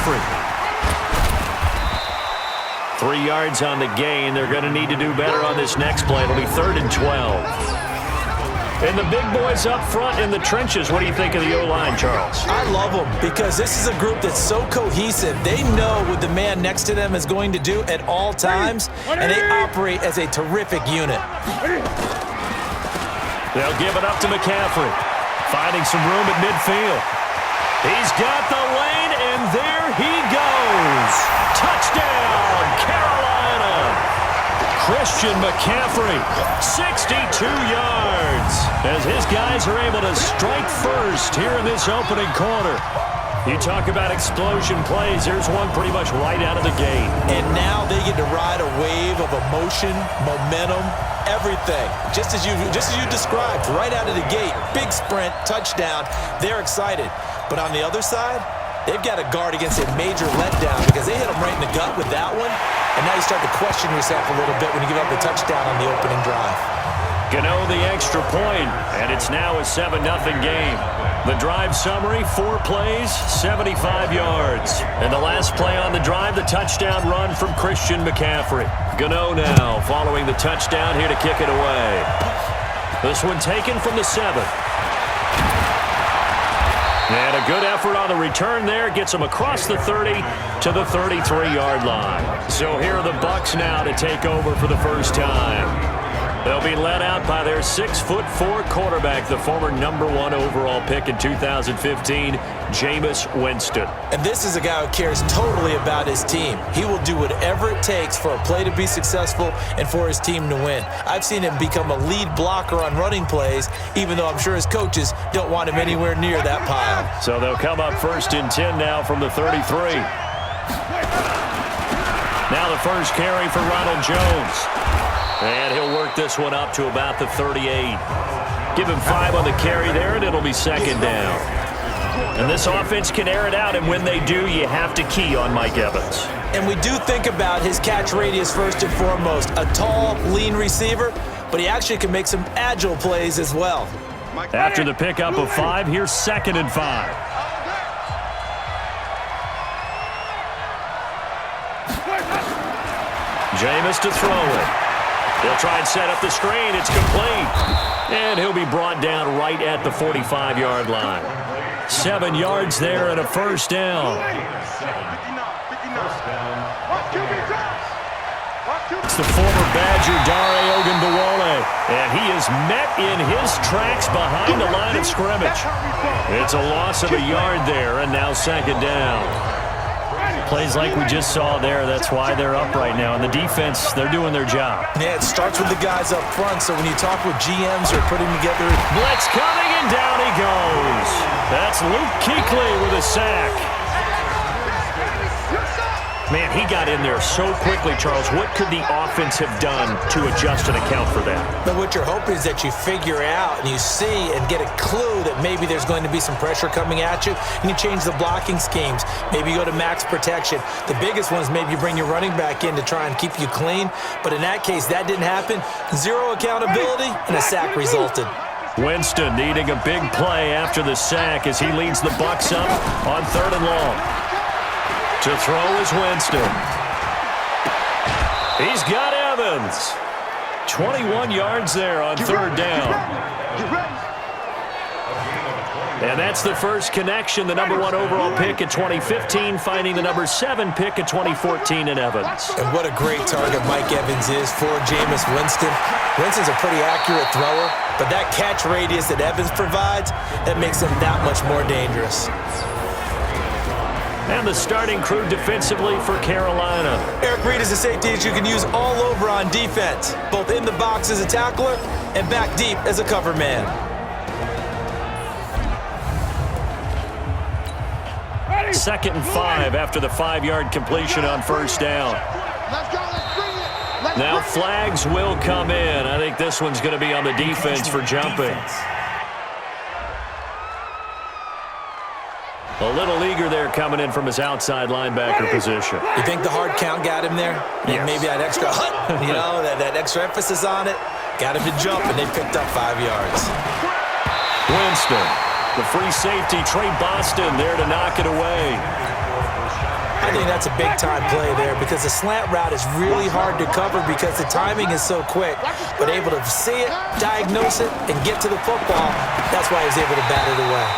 McCaffrey. 3 yards on the gain. They're going to need to do better on this next play. It'll be 3rd and 12. And the big boys up front in the trenches. What do you think of the O-line, Charles? I love them because this is a group that's so cohesive. They know what the man next to them is going to do at all times, and they operate as a terrific unit. They'll give it up to McCaffrey. Finding some room at midfield. He's got the lane, and there he goes. Touchdown, Carolina. Christian McCaffrey, 62 yards, as his guys are able to strike first here in this opening quarter. You talk about explosion plays. Here's one pretty much right out of the gate. And now they get to ride a wave of emotion, momentum, everything. Just as you described, right out of the gate. Big sprint, touchdown. They're excited. But on the other side, they've got to guard against a major letdown because they hit them right in the gut with that one. And now you start to question yourself a little bit when you give up the touchdown on the opening drive. Gano the extra point, and it's now a 7-0 game. The drive summary, 4 plays, 75 yards. And the last play on the drive, the touchdown run from Christian McCaffrey. Gano now following the touchdown here to kick it away. This one taken from the 7. And a good effort on the return there. Gets him across the 30 to the 33-yard line. So here are the Bucs now to take over for the first time. They'll be led out by their 6'4" quarterback, the former #1 overall pick in 2015, Jameis Winston. And this is a guy who cares totally about his team. He will do whatever it takes for a play to be successful and for his team to win. I've seen him become a lead blocker on running plays, even though I'm sure his coaches don't want him anywhere near that pile. So they'll come up 1st and 10 now from the 33. Now the first carry for Ronald Jones. And he'll work this one up to about the 38. Give him 5 on the carry there, and it'll be 2nd down. And this offense can air it out, and when they do, you have to key on Mike Evans. And we do think about his catch radius first and foremost. A tall, lean receiver, but he actually can make some agile plays as well. After the pickup of 5, here's 2nd and 5. Jameis to throw it. He'll try and set up the screen. It's complete. And he'll be brought down right at the 45-yard line. 7 yards there and a 1st down. It's the former Badger Dare Ogunbowale. And he is met in his tracks behind the line of scrimmage. It's a loss of a yard there, and now 2nd down. Plays like we just saw there, that's why they're up right now. And the defense, they're doing their job. Yeah, it starts with the guys up front, so when you talk with GMs who are putting together... Blitz coming, and down he goes. That's Luke Kuechly with a sack. Man, he got in there so quickly, Charles. What could the offense have done to adjust and account for that? But what you're hoping is that you figure out and you see and get a clue that maybe there's going to be some pressure coming at you, and you change the blocking schemes. Maybe you go to max protection. The biggest one is maybe you bring your running back in to try and keep you clean. But in that case, that didn't happen. 0 accountability, and a sack resulted. Winston needing a big play after the sack as he leads the Bucs up on 3rd and long. To throw is Winston. He's got Evans. 21 yards there on 3rd down. And that's the first connection, the #1 overall pick in 2015, finding the #7 pick in 2014 in Evans. And what a great target Mike Evans is for Jameis Winston. Winston's a pretty accurate thrower, but that catch radius that Evans provides, that makes him that much more dangerous. And the starting crew defensively for Carolina. Eric Reid is a safety that you can use all over on defense, both in the box as a tackler and back deep as a cover man. Second and 5 after the 5-yard completion on 1st down. Now flags will come in. I think this one's going to be on the defense for jumping. A little eager there coming in from his outside linebacker position. You think the hard count got him there? Yes. Maybe that extra that extra emphasis on it. Got him to jump, and they picked up 5 yards. Winston, the free safety, Trey Boston there to knock it away. think that's a big-time play there because the slant route is really hard to cover because the timing is so quick. But able to see it, diagnose it, and get to the football, that's why he was able to bat it away.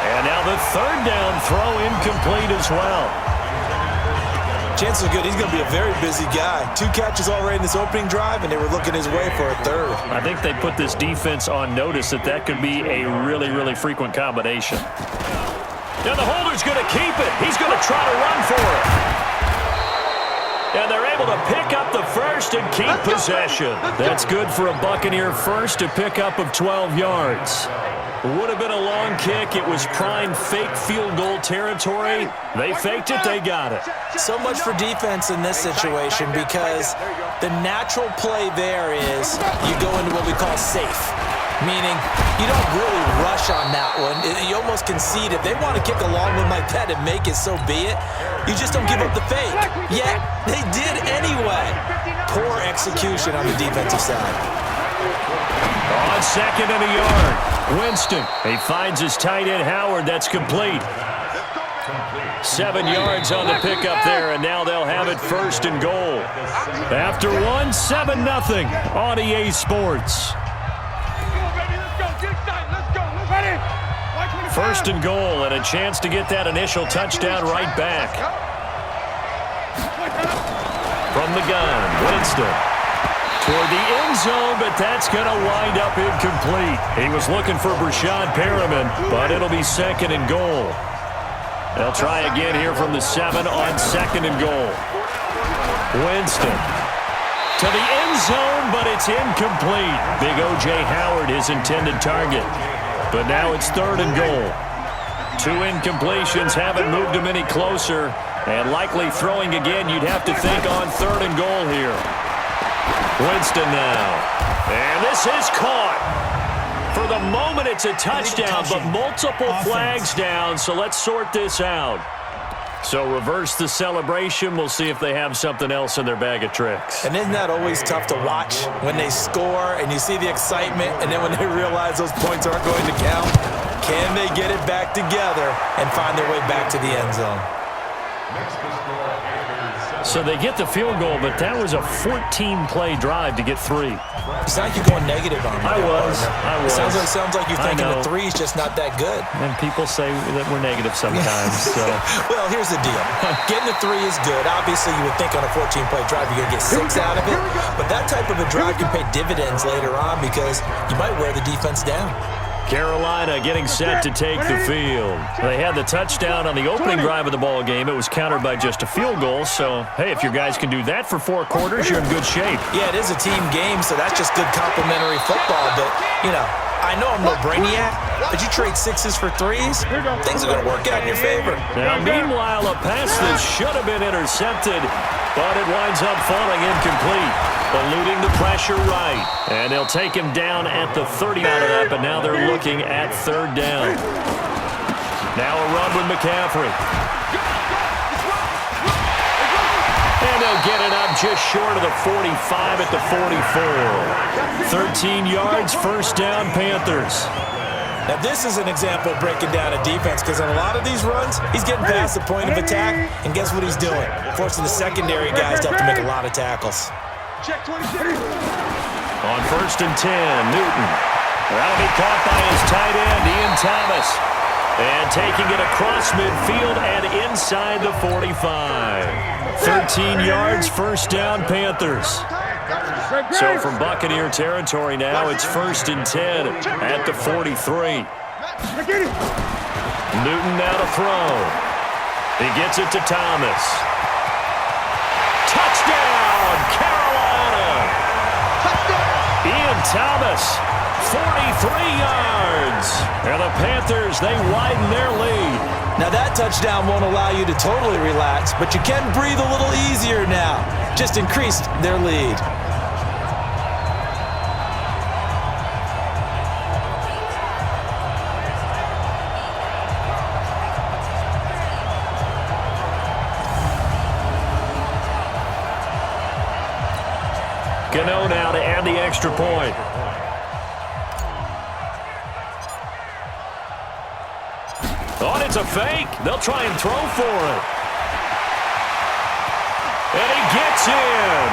And now the third down throw incomplete as well. Chances are good. He's going to be a very busy guy. 2 catches already in this opening drive, and they were looking his way for a third. I think they put this defense on notice that could be a really, really frequent combination. Now the holder's going to keep it. He's going to try to run for it. And they're able to pick up the first and keep possession. That's good for a Buccaneer first, a pickup of 12 yards. Would have been a long kick. It was prime fake field goal territory. They faked it. They got it. So much for defense in this situation because the natural play there is you go into what we call safe, meaning you don't really rush on that one. You almost concede. If they want to kick a long one like that and make it, so be it. You just don't give up the fake. Yet they did anyway. Poor execution on the defensive side. On second and a yard, Winston. He finds his tight end, Howard. That's complete. 7 yards on the pickup there, and now they'll have it first and goal. After one, 7-0 on EA Sports. First and goal, and a chance to get that initial touchdown right back. From the gun, Winston. Toward the end zone, but that's going to wind up incomplete. He was looking for Brashad Perriman, but it'll be second and goal. They'll try again here from the 7 on second and goal. Winston to the end zone, but it's incomplete. Big O.J. Howard, his intended target. But now it's third and goal. 2 incompletions haven't moved him any closer, and likely throwing again, you'd have to think on third and goal here. Winston now. And this is caught. For the moment, it's a touchdown, but multiple flags down, so let's sort this out. So reverse the celebration. We'll see if they have something else in their bag of tricks. And isn't that always tough to watch when they score and you see the excitement, and then when they realize those points aren't going to count? Can they get it back together and find their way back to the end zone? So they get the field goal, but that was a 14-play drive to get 3. It's like you're going negative on me. I was. It sounds like you're thinking the 3 is just not that good. And people say that we're negative sometimes. So. Well, here's the deal. Getting the 3 is good. Obviously, you would think on a 14-play drive you're going to get 6 out of it. But that type of a drive can pay dividends later on because you might wear the defense down. Carolina getting set to take the field. They had the touchdown on the opening drive of the ball game. It was countered by just a field goal. So, hey, if your guys can do that for 4 quarters, you're in good shape. Yeah, it is a team game, so that's just good complimentary football. But, I know I'm no brainiac, but you trade 6s for 3s, things are going to work out in your favor. Now, meanwhile, a pass that should have been intercepted, but it winds up falling incomplete. Eluding the pressure right. And they'll take him down at the 30 out of that, but now they're looking at third down. Now a run with McCaffrey. And they'll get it up just short of the 45 at the 44. 13 yards, first down, Panthers. Now, this is an example of breaking down a defense because in a lot of these runs, he's getting past the point of attack, and guess what he's doing? Forcing the secondary guys to have to make a lot of tackles. On first and 10, Newton. That'll be caught by his tight end, Ian Thomas. And taking it across midfield and inside the 45. 13 yards, first down, Panthers. So from Buccaneer territory now, it's first and 10 at the 43. Newton now to throw. He gets it to Thomas. Touchdown, Carolina! Ian Thomas, 43 yards. And the Panthers, they widen their lead. Now that touchdown won't allow you to totally relax, but you can breathe a little easier now. Just increased their lead. Gano now to add the extra point. Oh, it's a fake. They'll try and throw for it. it's in.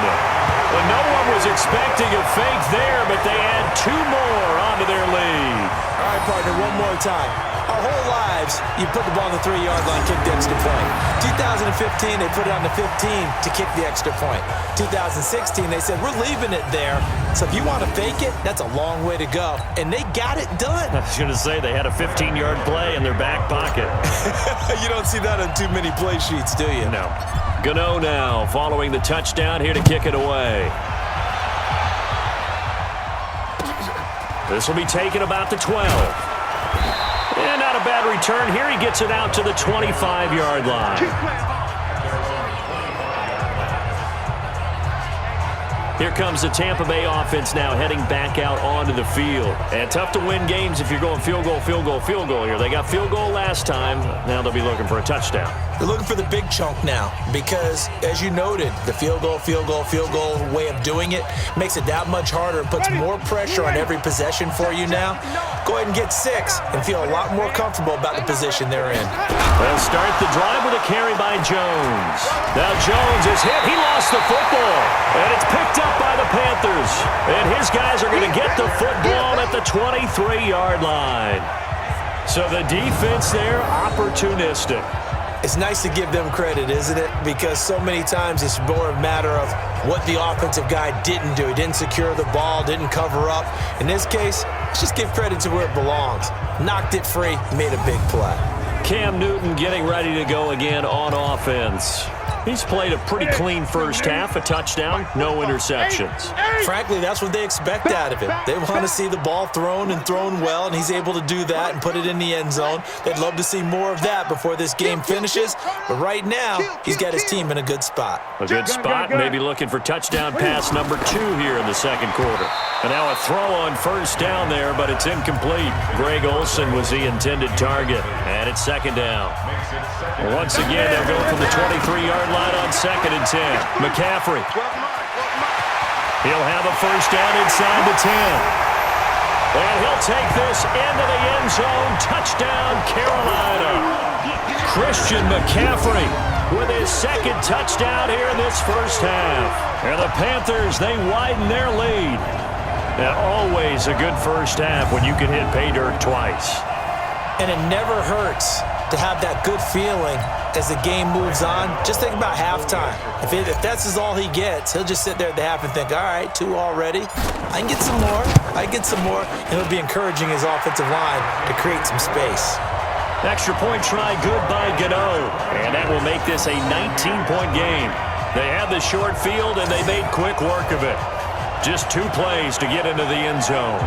And no one was expecting a fake there, but they add 2 more onto their lead. All right, partner, one more time. Our whole lives, you put the ball on the 3-yard line, kick the extra point. 2015, they put it on the 15 to kick the extra point. 2016, they said, we're leaving it there. So if you want to fake it, that's a long way to go. And they got it done. I was going to say, they had a 15-yard play in their back pocket. You don't see that on too many play sheets, do you? No. Gano now following the touchdown here to kick it away. This will be taken about the 12. And not a bad return here. He gets it out to the 25-yard line. Here comes the Tampa Bay offense now heading back out onto the field. And tough to win games if you're going field goal, field goal, field goal here. They got field goal last time. Now they'll be looking for a touchdown. They're looking for the big chunk now because, as you noted, the field goal way of doing it makes it that much harder. It puts more pressure on every possession for you now. Go ahead and get 6 and feel a lot more comfortable about the position they're in. They'll start the drive with a carry by Jones. Now Jones is hit. He lost the football. And it's picked up by the Panthers. And his guys are going to get the football at the 23-yard line. So the defense there, opportunistic. It's nice to give them credit, isn't it? Because so many times it's more a matter of what the offensive guy didn't do. He didn't secure the ball, didn't cover up. In this case, let's just give credit to where it belongs. Knocked it free, made a big play. Cam Newton getting ready to go again on offense. He's played a pretty clean first half, a touchdown, no interceptions. Frankly, that's what they expect out of him. They want to see the ball thrown and thrown well, and he's able to do that and put it in the end zone. They'd love to see more of that before this game finishes, but right now, he's got his team in a good spot. A good spot, maybe looking for touchdown pass number 2 here in the second quarter. And now a throw on first down there, but it's incomplete. Greg Olsen was the intended target, and it's second down. Once again, they're going from the 23-yard line on 2nd and 10. McCaffrey. He'll have a first down inside the 10. And he'll take this into the end zone. Touchdown, Carolina. Christian McCaffrey with his second touchdown here in this first half. And the Panthers, they widen their lead. And always a good first half when you can hit pay dirt twice. And it never hurts to have that good feeling as the game moves on. Just think about halftime. If that's all he gets, he'll just sit there at the half and think, all right, 2 already. I can get some more. And it'll be encouraging his offensive line to create some space. Extra point try good by Gano. And that will make this a 19-point game. They had the short field, and they made quick work of it. Just 2 plays to get into the end zone.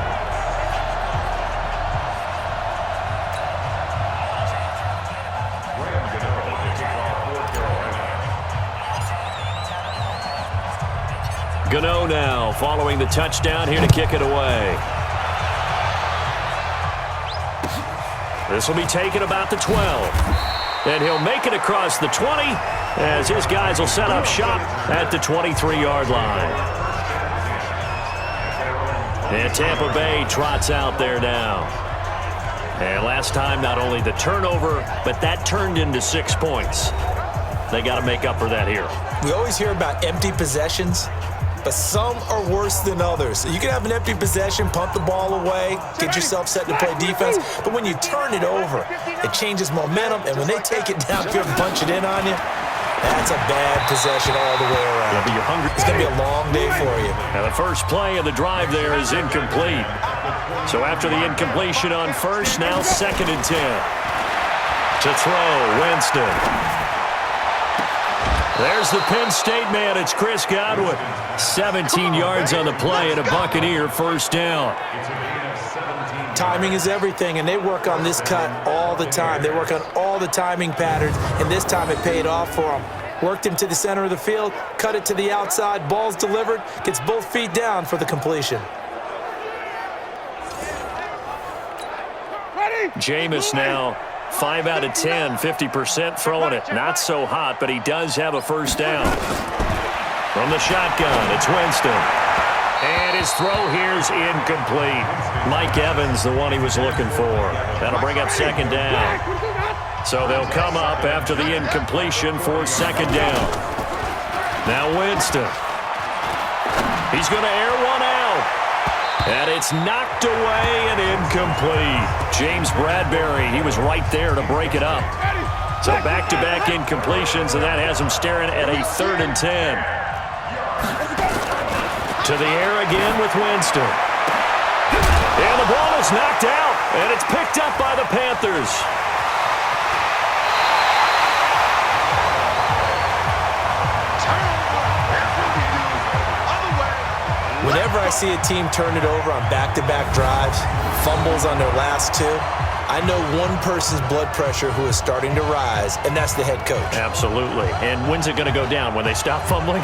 Gano now following the touchdown here to kick it away. This will be taken about the 12. And he'll make it across the 20 as his guys will set up shop at the 23-yard line. And Tampa Bay trots out there now. And last time, not only the turnover, but that turned into 6 points. They got to make up for that here. We always hear about empty possessions, but some are worse than others. So you can have an empty possession, punt the ball away, get yourself set to play defense, but when you turn it over, it changes momentum, and when they take it downfield and punch it in on you, that's a bad possession all the way around. You're hungry. It's going to be a long day for you. Now the first play of the drive there is incomplete. So after the incompletion on first, now 2nd and 10. To throw, Winston. There's the Penn State man. It's Chris Godwin. 17 yards on the play and a Buccaneer first down. Timing is everything, and they work on this cut all the time. They work on all the timing patterns, and this time it paid off for them. Worked him to the center of the field, cut it to the outside, ball's delivered, gets both feet down for the completion. Jameis now 5 out of 10, 50% throwing it. Not so hot, but he does have a first down. From the shotgun, it's Winston. And his throw here's incomplete. Mike Evans, the one he was looking for. That'll bring up 2nd down. So they'll come up after the incompletion for 2nd down. Now Winston. He's going to air one out. And it's knocked away and incomplete. James Bradbury, he was right there to break it up. So back-to-back incompletions, and that has him staring at a 3rd and 10. To the air again with Winston. And the ball is knocked out, and it's picked up by the Panthers. Whenever I see a team turn it over on back-to-back drives, fumbles on their last two, I know one person's blood pressure who is starting to rise, and that's the head coach. Absolutely. And when's it going to go down? When they stop fumbling?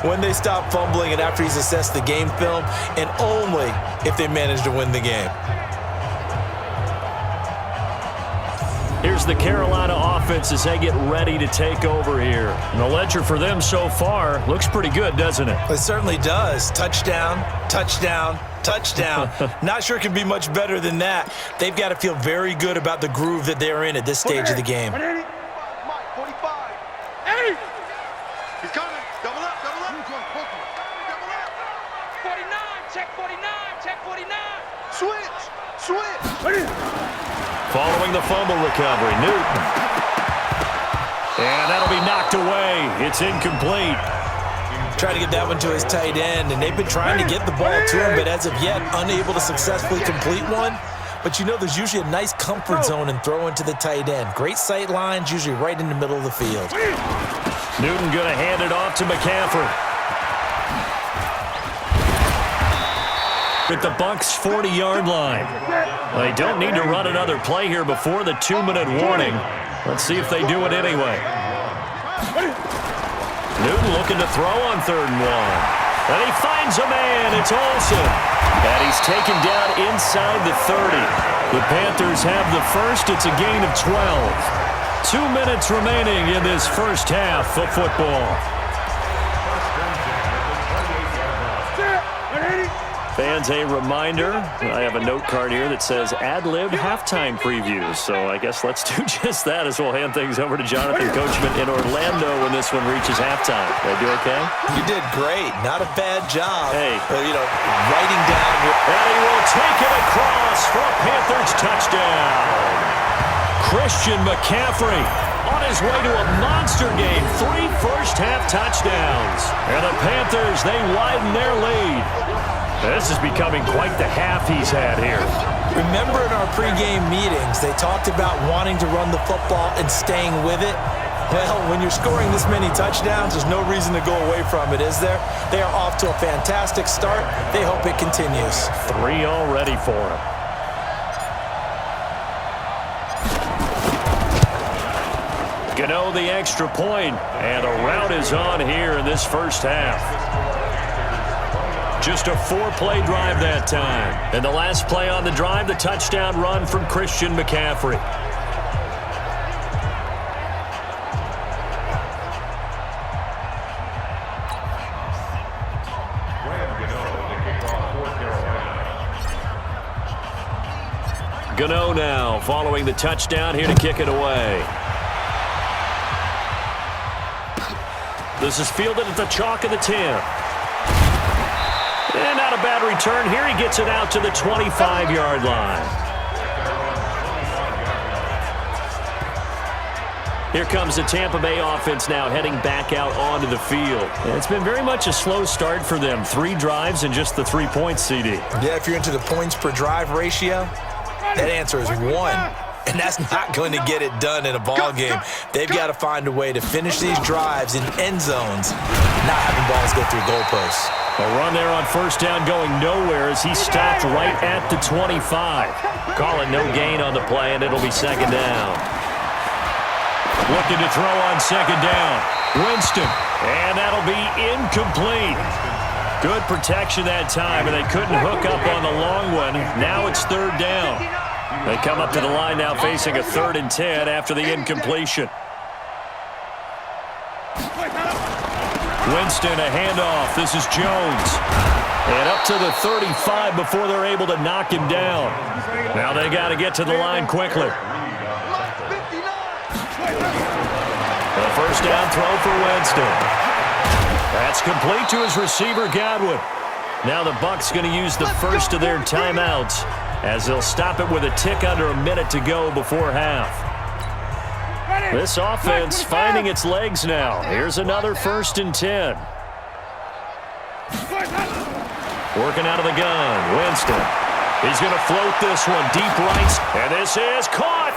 When they stop fumbling and after he's assessed the game film, and only if they manage to win the game. Here's the Carolina offense as they get ready to take over here. And the ledger for them so far looks pretty good, doesn't it? It certainly does. Touchdown, touchdown, touchdown. Not sure it can be much better than that. They've got to feel very good about the groove that they're in at this stage of the game. 45. He's coming. Double up, double up. Double up. 49, check 49, check 49. Switch. Following the fumble recovery, Newton. And that'll be knocked away. It's incomplete. Trying to get that one to his tight end, and they've been trying to get the ball to him, but as of yet, unable to successfully complete one. But you know there's usually a nice comfort zone in throwing to the tight end. Great sight lines, usually right in the middle of the field. Newton going to hand it off to McCaffrey. At the Bucs' 40-yard line. They don't need to run another play here before the 2-minute warning. Let's see if they do it anyway. Newton looking to throw on 3rd and 1. And he finds a man. It's Olsen. And he's taken down inside the 30. The Panthers have the first. It's a gain of 12. 2 minutes remaining in this first half of football. Fans, a reminder, I have a note card here that says ad-lib halftime previews. So I guess let's do just that as we'll hand things over to Jonathan Coachman in Orlando when this one reaches halftime. Did I do okay? You did great. Not a bad job. Hey. Writing down. And he will take it across for a Panthers touchdown. Christian McCaffrey on his way to a monster game. 3 first-half touchdowns. And the Panthers, they widen their lead. This is becoming quite the half he's had here. Remember in our pregame meetings, they talked about wanting to run the football and staying with it? Well, when you're scoring this many touchdowns, there's no reason to go away from it, is there? They are off to a fantastic start. They hope it continues. 3 already for him. Gano the extra point, and a rout is on here in this first half. Just a 4-play drive that time. And the last play on the drive, the touchdown run from Christian McCaffrey. Gano now following the touchdown here to kick it away. This is fielded at the chalk of the 10. And not a bad return here. He gets it out to the 25-yard line. Here comes the Tampa Bay offense now heading back out onto the field. And it's been very much a slow start for them. 3 drives and just the 3 points, CD. Yeah, if you're into the points per drive ratio, that answer is 1. And that's not going to get it done in a ball game. They've got to find a way to finish these drives in end zones, not having balls go through goalposts. A run there on first down going nowhere as he stopped right at the 25. Call it no gain on the play, and it'll be 2nd down. Looking to throw on 2nd down. Winston, and that'll be incomplete. Good protection that time, and they couldn't hook up on the long one. Now it's 3rd down. They come up to the line now facing a 3rd and 10 after the incompletion. Winston, a handoff. This is Jones. And up to the 35 before they're able to knock him down. Now they got to get to the line quickly. A first down throw for Winston. That's complete to his receiver, Godwin. Now the Bucs going to use the first of their timeouts as they'll stop it with a tick under a minute to go before half. This offense finding its legs now. Here's another 1st and 10. Working out of the gun, Winston. He's going to float this one deep right, and this is caught.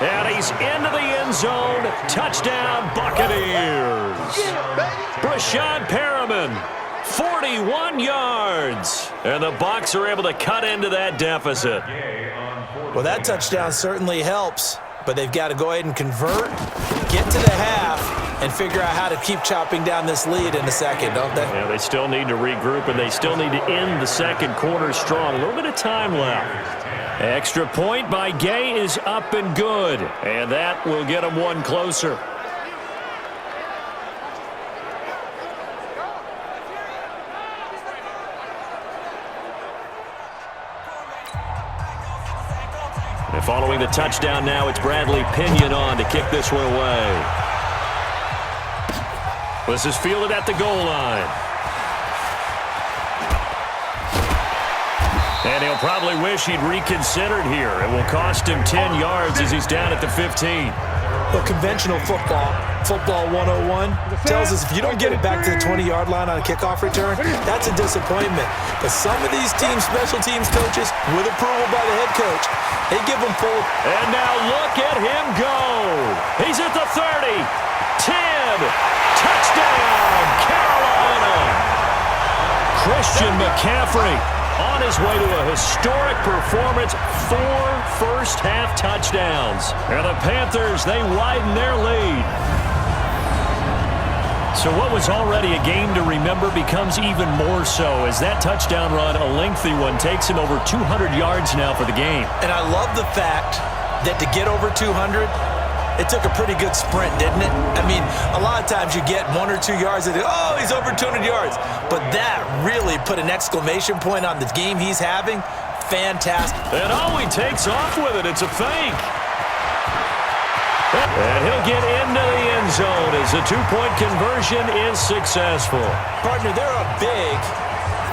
And he's into the end zone. Touchdown, Buccaneers. Brashad Perriman, 41 yards. And the Bucs are able to cut into that deficit. Well, that touchdown certainly helps, but they've got to go ahead and convert, get to the half, and figure out how to keep chopping down this lead in a second, don't they? Yeah, they still need to regroup, and they still need to end the second quarter strong. A little bit of time left. Extra point by Gay is up and good, and that will get them one closer. And following the touchdown now, it's Bradley Pinion on to kick this one away. This is fielded at the goal line. And he'll probably wish he'd reconsidered here. It will cost him 10 yards as he's down at the 15. Well, conventional football 101, tells us if you don't get it back to the 20-yard line on a kickoff return, that's a disappointment. But some of these teams, special teams coaches, with approval by the head coach, they give them full. And now look at him go. He's at the 30, 10, touchdown, Carolina. Christian McCaffrey on his way to a historic performance, 4 first-half touchdowns. And the Panthers, they widen their lead. So what was already a game to remember becomes even more so as that touchdown run, a lengthy one, takes him over 200 yards now for the game. And I love the fact that to get over 200, it took a pretty good sprint, didn't it? I mean, a lot of times you get 1 or 2 yards and oh, he's over 200 yards. But that really put an exclamation point on the game he's having. Fantastic. And he takes off with it. It's a fake. And he'll get into the end zone as the 2-point conversion is successful. Partner, they're up big.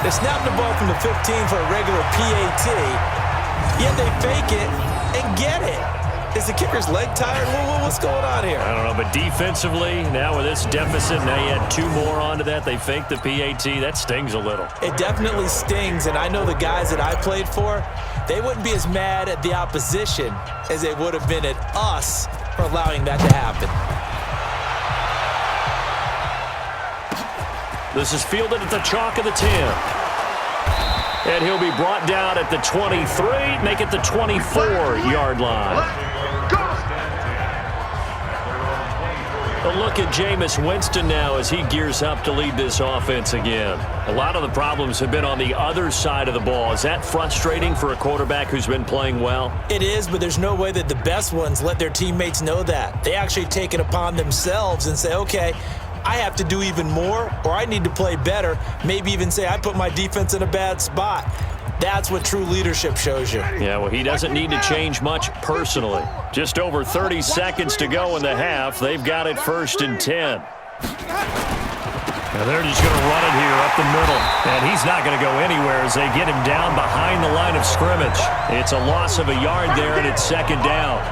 They snap the ball from the 15 for a regular PAT, yet they fake it and get it. Is the kicker's leg tired? What's going on here? I don't know, but defensively, now with this deficit, now you add 2 more onto that. They fake the PAT. That stings a little. It definitely stings, and I know the guys that I played for, they wouldn't be as mad at the opposition as they would have been at us for allowing that to happen. This is fielded at the chalk of the 10. And he'll be brought down at the 23, make it the 24-yard line. A look at Jameis Winston now as he gears up to lead this offense again. A lot of the problems have been on the other side of the ball. Is that frustrating for a quarterback who's been playing well? It is, but there's no way that the best ones let their teammates know that. They actually take it upon themselves and say, okay, I have to do even more, or I need to play better. Maybe even say I put my defense in a bad spot. That's what true leadership shows you. Yeah, well, he doesn't need to change much personally. Just over 30 seconds to go in the half. They've got it 1st and 10. Now they're just going to run it here up the middle. And he's not going to go anywhere as they get him down behind the line of scrimmage. It's a loss of a yard there, and it's 2nd down.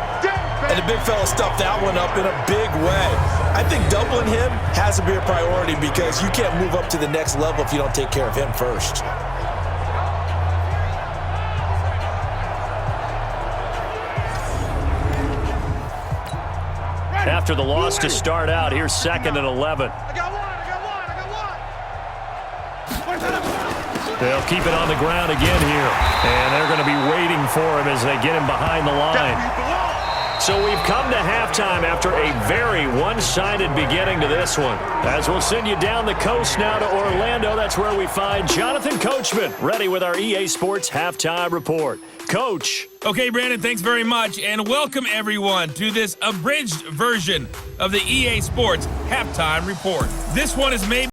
And the big fella stuffed that one up in a big way. I think doubling him has to be a priority because you can't move up to the next level if you don't take care of him first. After the loss to start out, here's 2nd and 11. I got one. They'll keep it on the ground again here. And they're going to be waiting for him as they get him behind the line. So we've come to halftime after a very one-sided beginning to this one. As we'll send you down the coast now to Orlando, that's where we find Jonathan Coachman ready with our EA Sports Halftime Report. Coach. Okay, Brandon, thanks very much, and welcome everyone to this abridged version of the EA Sports Halftime Report. This one is made